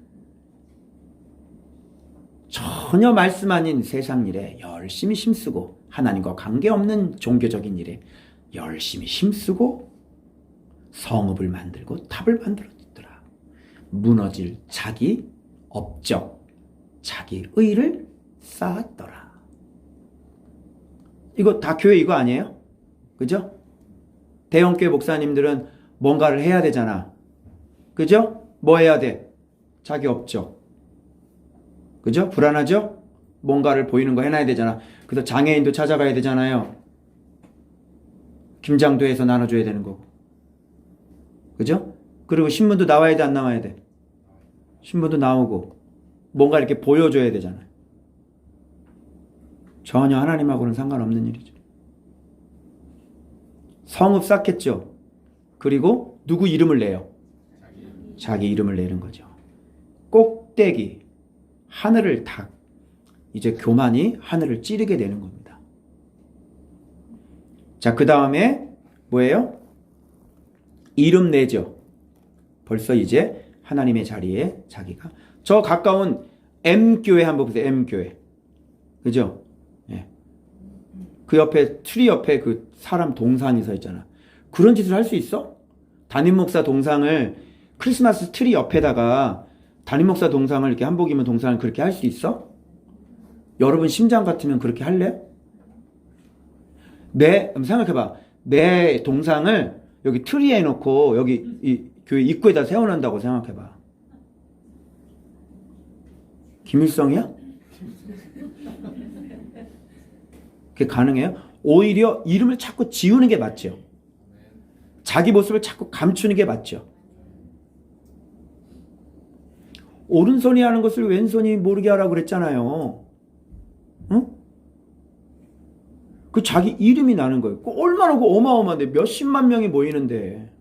전혀 말씀 아닌 세상 일에 열심히 힘쓰고 하나님과 관계없는 종교적인 일에 열심히 힘쓰고 성읍을 만들고 탑을 만들었더라. 무너질 자기 업적, 자기 의를 쌓았더라. 이거 다 교회 이거 아니에요? 그죠? 대형교회 목사님들은 뭔가를 해야 되잖아. 그죠? 뭐 해야 돼? 자기 업적. 그죠? 불안하죠? 뭔가를 보이는 거 해놔야 되잖아. 그래서 장애인도 찾아가야 되잖아요. 김장도에서 나눠줘야 되는 거고. 그죠? 그리고 신문도 나와야 돼, 안 나와야 돼? 신문도 나오고 뭔가 이렇게 보여줘야 되잖아요. 전혀 하나님하고는 상관없는 일이죠. 성읍 쌓겠죠. 그리고 누구 이름을 내요? 자기 이름을 내는 거죠. 꼭대기 하늘을 다 이제 교만이 하늘을 찌르게 되는 겁니다. 자, 그 다음에 뭐예요? 이름 내죠. 벌써 이제 하나님의 자리에 자기가 저 가까운 M교회 한번 보세요. M교회. 그죠? 예. 그 옆에 트리 옆에 그 사람 동상이 서 있잖아. 그런 짓을 할 수 있어? 담임 목사 동상을 크리스마스 트리 옆에다가 담임 목사 동상을 이렇게 한복 입은 동상을 그렇게 할 수 있어? 여러분 심장 같으면 그렇게 할래? 생각해봐. 내 동상을 여기 트리에 놓고 여기 이 교회 입구에다 세워놓는다고 생각해봐. 김일성이야? 그게 가능해요? 오히려 이름을 자꾸 지우는 게 맞죠. 자기 모습을 자꾸 감추는 게 맞죠. 오른손이 하는 것을 왼손이 모르게 하라고 그랬잖아요. 응? 그 자기 이름이 나는 거예요. 그 얼마나 그 어마어마한데 몇십만 명이 모이는데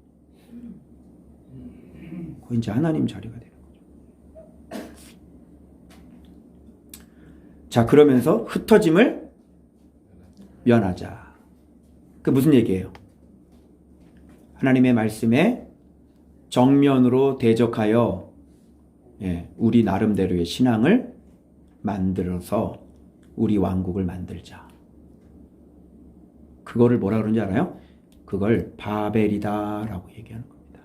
그 이제 하나님 자리가 되는 거죠. 자, 그러면서 흩어짐을 면하자. 그 무슨 얘기예요? 하나님의 말씀에 정면으로 대적하여 우리 나름대로의 신앙을 만들어서 우리 왕국을 만들자. 그거를 뭐라 그러는지 알아요? 그걸 바벨이다라고 얘기하는 겁니다.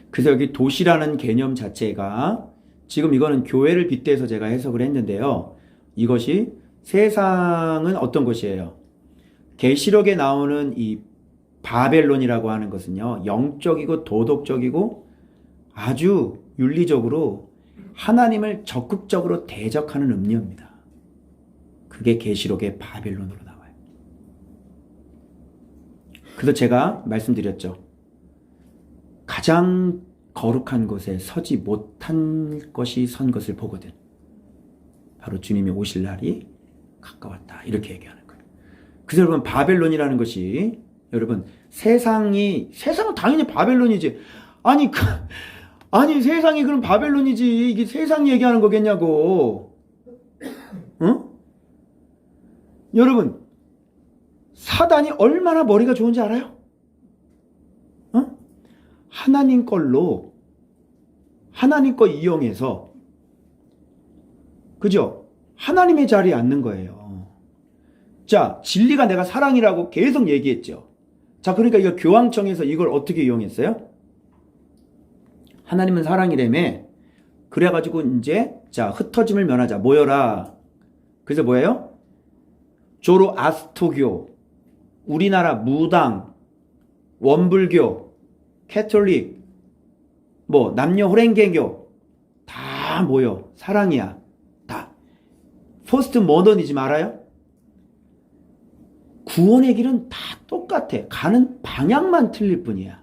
그래서 여기 도시라는 개념 자체가 지금 이거는 교회를 빗대서 제가 해석을 했는데요. 이것이 세상은 어떤 것이에요? 계시록에 나오는 이 바벨론이라고 하는 것은요. 영적이고 도덕적이고 아주 윤리적으로 하나님을 적극적으로 대적하는 음료입니다. 그게 계시록의 바벨론으로 나와요. 그래서 제가 말씀드렸죠. 가장 거룩한 곳에 서지 못한 것이 선 것을 보거든. 바로 주님이 오실 날이 가까웠다. 이렇게 얘기하는 거예요. 그래서 여러분 바벨론이라는 것이 여러분 세상은 당연히 바벨론이지. 아니 세상이 그럼 바벨론이지. 이게 세상 얘기하는 거겠냐고. 응? 여러분 사단이 얼마나 머리가 좋은지 알아요? 어? 하나님 거 이용해서 그죠? 하나님의 자리에 앉는 거예요. 자, 진리가 내가 사랑이라고 계속 얘기했죠. 자, 그러니까 이거 교황청에서 이걸 어떻게 이용했어요? 하나님은 사랑이라며. 그래가지고 이제 자 흩어짐을 면하자. 모여라. 그래서 뭐예요? 조로아스토교, 우리나라 무당, 원불교, 캐톨릭, 뭐 남녀 호랭개교 다 모여. 사랑이야. 다. 포스트 모더니즘 알아요? 구원의 길은 다 똑같아. 가는 방향만 틀릴 뿐이야.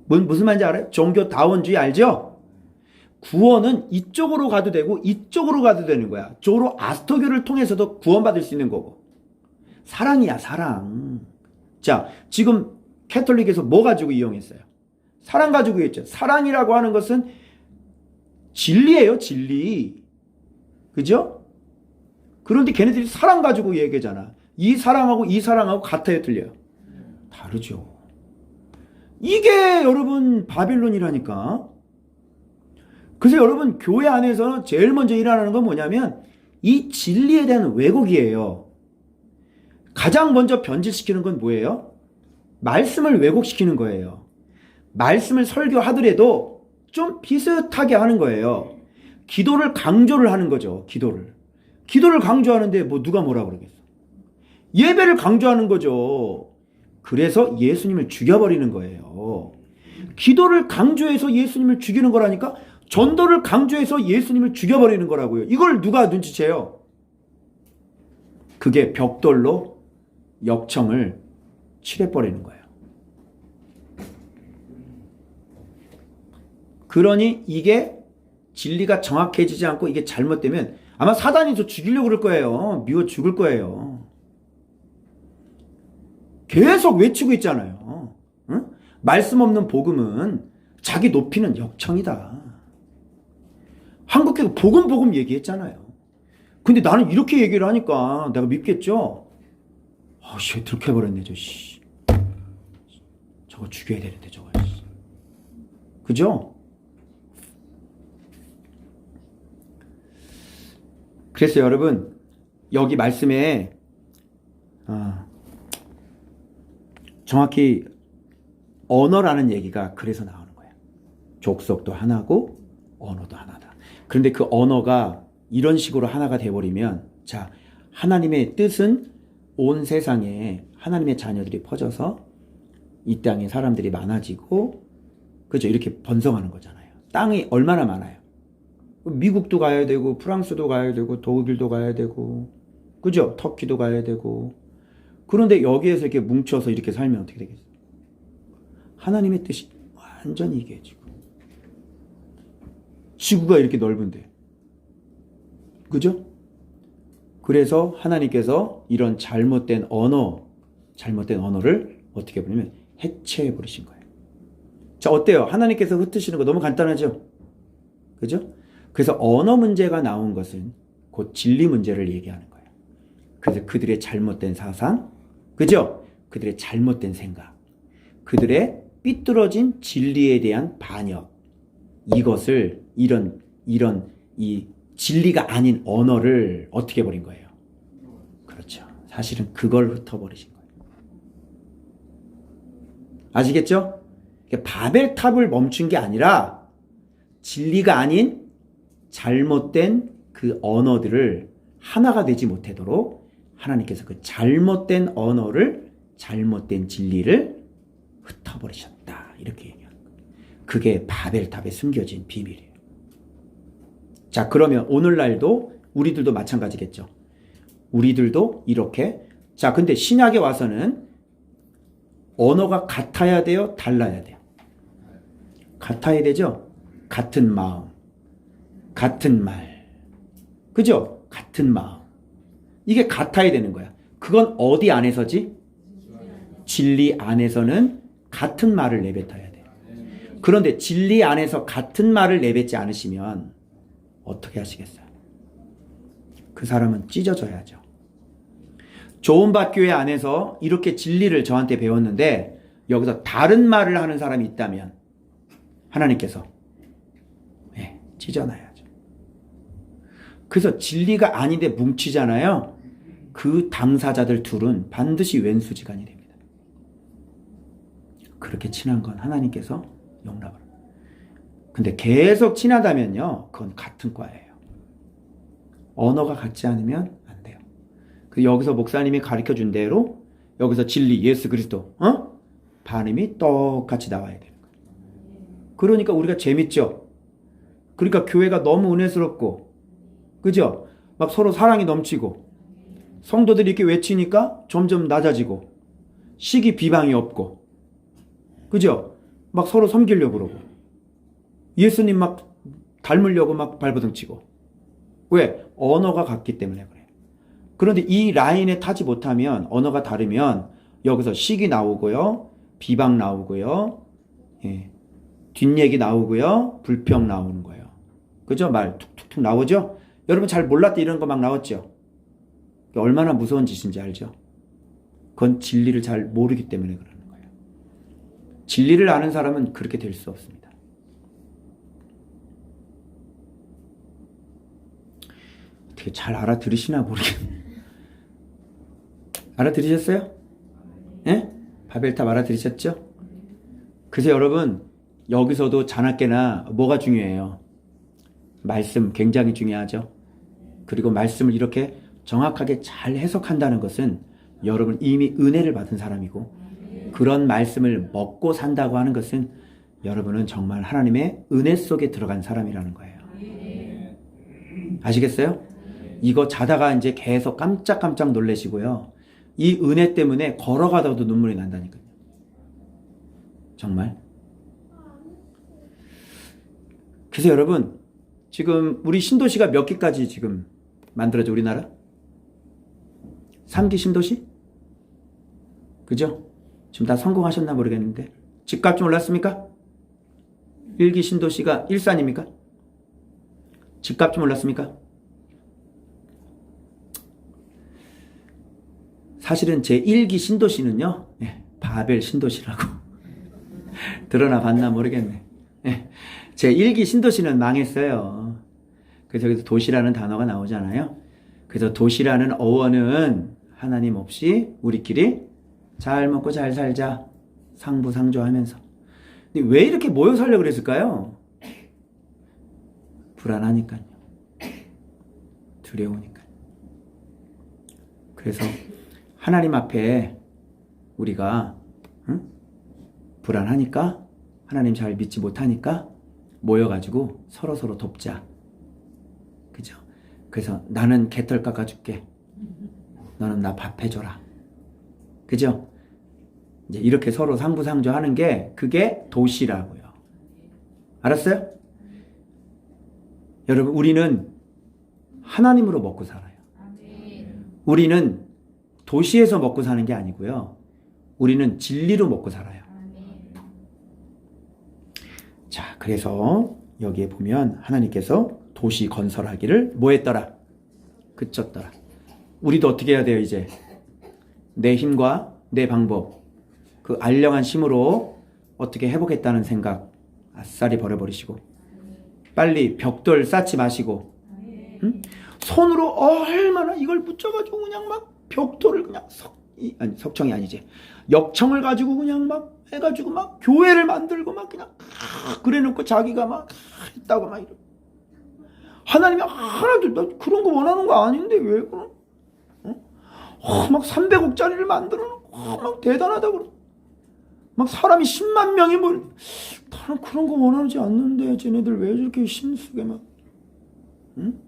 무슨 말인지 알아요? 종교다원주의 알죠? 구원은 이쪽으로 가도 되고 이쪽으로 가도 되는 거야. 조로아스토교를 통해서도 구원받을 수 있는 거고. 사랑이야, 사랑. 자, 지금 캐톨릭에서 뭐 가지고 이용했어요? 사랑 가지고 했죠. 사랑이라고 하는 것은 진리예요, 진리. 그죠? 그런데 걔네들이 사랑 가지고 얘기하잖아. 이 사랑하고 같아요, 틀려요? 다르죠. 이게 여러분 바빌론이라니까. 그래서 여러분 교회 안에서는 제일 먼저 일어나는 건 뭐냐면 이 진리에 대한 왜곡이에요. 가장 먼저 변질시키는 건 뭐예요? 말씀을 왜곡시키는 거예요. 말씀을 설교하더라도 좀 비슷하게 하는 거예요. 기도를 강조를 하는 거죠. 기도를 강조하는데 뭐 누가 뭐라 그러겠어. 예배를 강조하는 거죠. 그래서 예수님을 죽여버리는 거예요. 기도를 강조해서 예수님을 죽이는 거라니까 전도를 강조해서 예수님을 죽여버리는 거라고요. 이걸 누가 눈치채요? 그게 벽돌로 역청을 칠해버리는 거예요. 그러니 이게 진리가 정확해지지 않고 이게 잘못되면 아마 사단이 저 죽이려고 그럴 거예요. 미워 죽을 거예요. 계속 외치고 있잖아요. 응? 말씀 없는 복음은 자기 높이는 역청이다. 한국교회 복음 얘기했잖아요. 근데 나는 이렇게 얘기를 하니까 내가 믿겠죠? 씨, 들켜버렸네, 저거 죽여야 되는데, 저거. 그죠? 그래서 여러분, 여기 말씀에, 정확히 언어라는 얘기가 그래서 나오는 거예요. 족속도 하나고, 언어도 하나다. 그런데 그 언어가 이런 식으로 하나가 돼버리면, 자, 하나님의 뜻은 온 세상에 하나님의 자녀들이 퍼져서 이 땅에 사람들이 많아지고, 그죠? 이렇게 번성하는 거잖아요. 땅이 얼마나 많아요? 미국도 가야 되고, 프랑스도 가야 되고, 독일도 가야 되고, 그죠? 터키도 가야 되고. 그런데 여기에서 이렇게 뭉쳐서 이렇게 살면 어떻게 되겠어요? 하나님의 뜻이 완전히 이게 지구가 이렇게 넓은데. 그죠? 그래서 하나님께서 이런 잘못된 언어를 어떻게 보냐면 해체해 버리신 거예요. 자, 어때요? 하나님께서 흩으시는 거 너무 간단하죠? 그죠? 그래서 언어 문제가 나온 것은 곧 진리 문제를 얘기하는 거예요. 그래서 그들의 잘못된 사상, 그죠? 그들의 잘못된 생각, 그들의 삐뚤어진 진리에 대한 반역, 이것을 이런 이 진리가 아닌 언어를 어떻게 해버린 거예요? 그렇죠. 사실은 그걸 흩어버리신 거예요. 아시겠죠? 바벨탑을 멈춘 게 아니라 진리가 아닌 잘못된 그 언어들을 하나가 되지 못하도록 하나님께서 그 잘못된 언어를, 잘못된 진리를 흩어버리셨다. 이렇게 얘기하는 거예요. 그게 바벨탑에 숨겨진 비밀이에요. 자, 그러면 오늘날도 우리들도 마찬가지겠죠. 우리들도 이렇게. 자, 근데 신약에 와서는 언어가 같아야 돼요? 달라야 돼요? 같아야 되죠? 같은 마음, 같은 말. 그죠? 같은 마음. 이게 같아야 되는 거야. 그건 어디 안에서지? 진리 안에서는 같은 말을 내뱉어야 돼요. 그런데 진리 안에서 같은 말을 내뱉지 않으시면 어떻게 하시겠어요? 그 사람은 찢어져야죠. 좋은밭교회 안에서 이렇게 진리를 저한테 배웠는데 여기서 다른 말을 하는 사람이 있다면 하나님께서 찢어놔야죠. 그래서 진리가 아닌데 뭉치잖아요. 그 당사자들 둘은 반드시 왼수지간이 됩니다. 그렇게 친한 건 하나님께서 용납을. 근데 계속 친하다면요, 그건 같은 과예요. 언어가 같지 않으면 안 돼요. 여기서 목사님이 가르쳐 준 대로 여기서 진리, 예수 그리스도, 반음이 똑같이 나와야 되는 거예요. 그러니까 우리가 재밌죠. 그러니까 교회가 너무 은혜스럽고, 그죠? 막 서로 사랑이 넘치고, 성도들이 이렇게 외치니까 점점 낮아지고, 시기 비방이 없고, 그죠? 막 서로 섬기려고 그러고, 예수님 막 닮으려고 막 발버둥 치고. 왜? 언어가 같기 때문에 그래요. 그런데 이 라인에 타지 못하면, 언어가 다르면 여기서 시기 나오고요, 비방 나오고요, 뒷얘기 나오고요, 불평 나오는 거예요. 그죠? 말 툭툭툭 나오죠? 여러분 잘 몰랐대 이런 거 막 나왔죠? 얼마나 무서운 짓인지 알죠? 그건 진리를 잘 모르기 때문에 그러는 거예요. 진리를 아는 사람은 그렇게 될 수 없습니다. 어떻게 잘 알아들으시나 모르겠네요. 알아들으셨어요? 예? 바벨탑 알아들으셨죠? 그래서 여러분 여기서도 자나깨나 뭐가 중요해요? 말씀 굉장히 중요하죠. 그리고 말씀을 이렇게 정확하게 잘 해석한다는 것은 여러분 이미 은혜를 받은 사람이고, 그런 말씀을 먹고 산다고 하는 것은 여러분은 정말 하나님의 은혜 속에 들어간 사람이라는 거예요. 아시겠어요? 이거 자다가 이제 계속 깜짝깜짝 놀라시고요. 이 은혜 때문에 걸어가다가도 눈물이 난다니까요. 정말. 그래서 여러분 지금 우리 신도시가 몇 기까지 지금 만들어져, 우리나라? 3기 신도시? 그죠? 지금 다 성공하셨나 모르겠는데 집값 좀 올랐습니까? 1기 신도시가 일산입니까? 집값 좀 올랐습니까? 사실은 제 1기 신도시는요, 바벨 신도시라고 드러나 봤나 모르겠네. 제 1기 신도시는 망했어요. 그래서 여기서 도시라는 단어가 나오잖아요. 그래서 도시라는 어원은 하나님 없이 우리끼리 잘 먹고 잘 살자, 상부상조하면서. 근데 왜 이렇게 모여 살려고 그랬을까요? 불안하니까요. 두려우니까요. 그래서 하나님 앞에 우리가 불안하니까, 하나님 잘 믿지 못하니까 모여가지고 서로서로 돕자. 그죠? 그래서 나는 개털 깎아줄게. 너는 나 밥 해줘라. 그죠? 이제 이렇게 서로 상부상조하는 게 그게 도시라고요. 알았어요? 여러분, 우리는 하나님으로 먹고 살아요. 우리는 도시에서 먹고 사는 게 아니고요. 우리는 진리로 먹고 살아요. 자, 그래서 여기에 보면 하나님께서 도시 건설하기를 뭐 했더라? 그쳤더라. 우리도 어떻게 해야 돼요, 이제? 내 힘과 내 방법, 그 알량한 힘으로 어떻게 해보겠다는 생각 아싸리 버려버리시고, 빨리 벽돌 쌓지 마시고, 응? 손으로 얼마나 이걸 붙여가지고 그냥 막 벽돌을 그냥 석청이 아니지, 역청을 가지고 그냥 막 해가지고 막 교회를 만들고 막 그냥 그래 놓고 자기가 막 있다고 막 이러고. 하나님이 하나도 나 그런 거 원하는 거 아닌데 왜 그런? 막 300억짜리를 만들어 놓고 막 대단하다고 그러. 막 사람이 10만 명이 뭐, 나는 그런 거 원하지 않는데 쟤네들 왜 저렇게 힘쓰게 막, 응?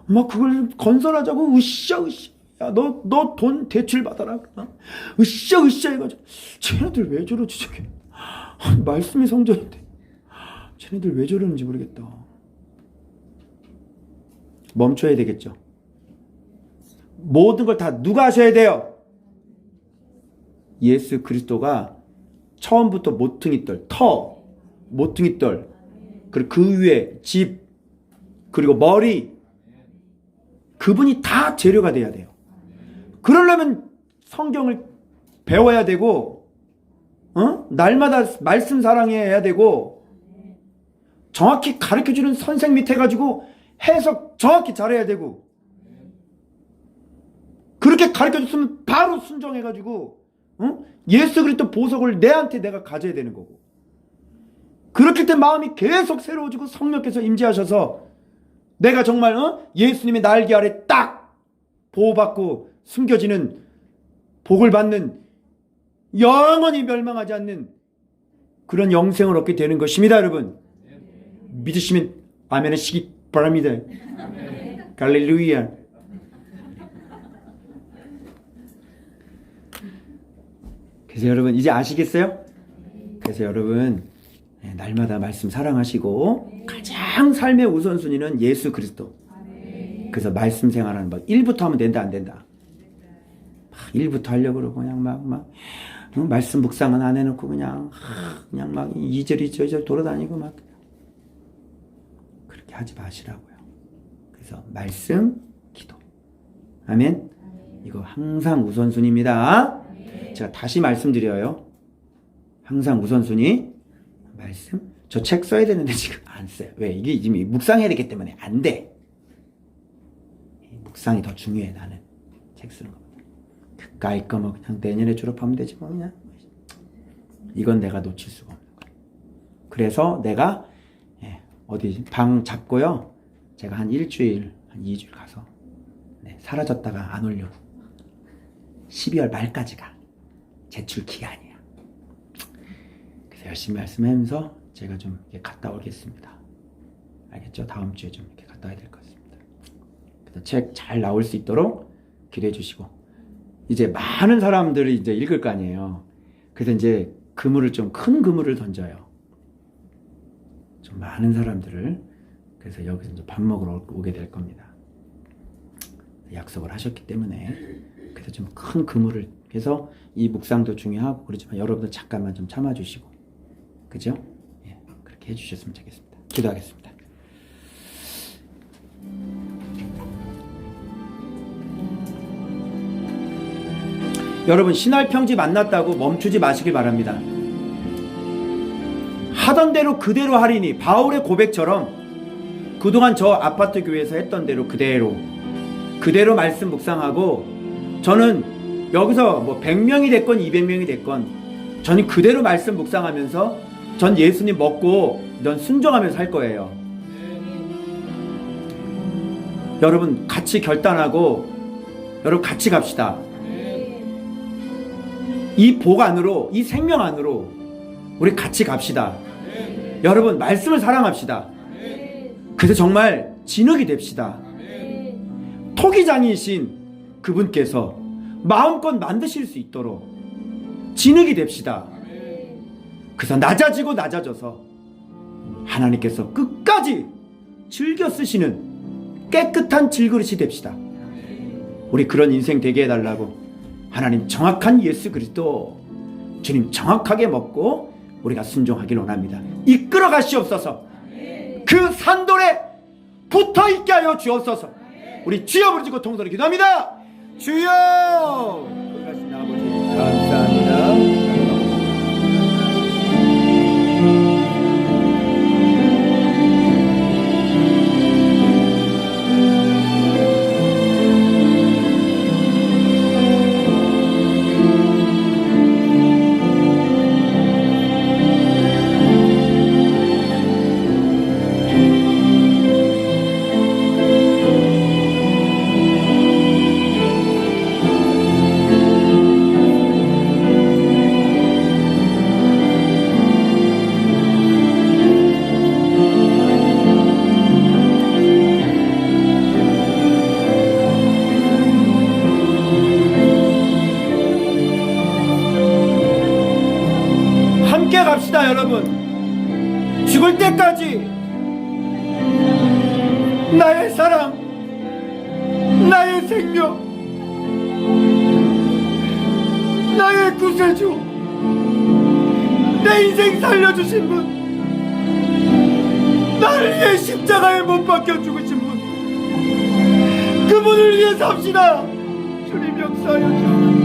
막 그걸 건설하자고 으쌰으쌰. 야, 너 돈 대출 받아라. 으쌰으쌰 해가지고. 쟤네들 왜 저러지 저게. 말씀이 성전인데 쟤네들 왜 저러는지 모르겠다. 멈춰야 되겠죠. 모든 걸 다 누가 하셔야 돼요? 예수 그리스도가 처음부터 모퉁이돌, 모퉁이돌, 그리고 그 위에 집, 그리고 머리, 그분이 다 재료가 돼야 돼요. 그러려면 성경을 배워야 되고, 날마다 말씀 사랑해야 되고, 정확히 가르쳐주는 선생 밑에 가지고 해석 정확히 잘해야 되고, 그렇게 가르쳐줬으면 바로 순종해가지고, 예수 그리스도 보석을 내한테 내가 가져야 되는 거고, 그렇게 때 마음이 계속 새로워지고 성령께서 임재하셔서 내가 정말 예수님의 날개 아래 딱 보호받고 숨겨지는, 복을 받는, 영원히 멸망하지 않는 그런 영생을 얻게 되는 것입니다. 여러분 믿으시면 아멘 하시기 바랍니다. 할렐루야. 그래서 여러분 이제 아시겠어요? 그래서 여러분 날마다 말씀 사랑하시고 가장 삶의 우선순위는 예수 그리스도. 그래서 말씀 생활하는 법 1부터 하면 된다 안 된다? 1부터 하려고 그러고 그냥 막 말씀 묵상은 안 해놓고 그냥 막 이저리 저저리 돌아다니고 막 그렇게 하지 마시라고요. 그래서 말씀, 기도. 아멘. 이거 항상 우선순위입니다. 제가 다시 말씀드려요. 항상 우선순위 말씀. 저 책 써야 되는데 지금 안 써요. 왜? 이게 지금 묵상해야 되기 때문에 안 돼. 묵상이 더 중요해. 나는 책 쓰는 거. 그까이 거 뭐 그냥 내년에 졸업하면 되지 뭐 그냥. 이건 내가 놓칠 수가 없는 거예요. 그래서 내가 어디 방 잡고요. 제가 한 일주일, 한 2주일 가서 사라졌다가 안 오려고. 12월 말까지가 제출 기간이에요. 그래서 열심히 말씀하면서 제가 좀 이렇게 갔다 오겠습니다. 알겠죠? 다음 주에 좀 이렇게 갔다 와야 될 것 같습니다. 그래서 책 잘 나올 수 있도록 기도해 주시고, 이제 많은 사람들이 이제 읽을 거 아니에요. 그래서 이제 그물을 좀 큰 그물을 던져요. 좀 많은 사람들을. 그래서 여기서 이제 밥 먹으러 오게 될 겁니다. 약속을 하셨기 때문에. 그래서 좀 큰 그물을 해서 이 묵상도 중요하고 그렇지만 여러분들 잠깐만 좀 참아주시고, 그죠? 예, 그렇게 해주셨으면 좋겠습니다. 기도하겠습니다. 여러분 신할평지 만났다고 멈추지 마시길 바랍니다. 하던 대로 그대로 하리니, 바울의 고백처럼 그동안 저 아파트 교회에서 했던 대로 그대로 말씀 묵상하고, 저는 여기서 뭐 100명이 됐건 200명이 됐건 저는 그대로 말씀 묵상하면서 전 예수님 먹고 넌 순종하면서 살 거예요. 여러분 같이 결단하고 여러분 같이 갑시다. 이 복 안으로, 이 생명 안으로 우리 같이 갑시다. 여러분 말씀을 사랑합시다. 그래서 정말 진흙이 됩시다. 토기장이신 그분께서 마음껏 만드실 수 있도록 진흙이 됩시다. 그래서 낮아지고 낮아져서 하나님께서 끝까지 즐겨 쓰시는 깨끗한 질그릇이 됩시다. 우리 그런 인생 되게 해달라고 하나님 정확한 예수 그리스도 주님 정확하게 먹고 우리가 순종하길 원합니다. 이끌어 가시옵소서. 그 산돌에 붙어있게 하여 주옵소서. 우리 주여 부르짖고 통성으로 기도합니다. 주여! 거룩하신 아버지 감사합니다. 이때까지 나의 사랑, 나의 생명, 나의 구세주, 내 인생 살려주신 분, 나를 위해 십자가에 못 박혀 죽으신 분, 그분을 위해 삽시다. 주님 역사하여 주옵소서.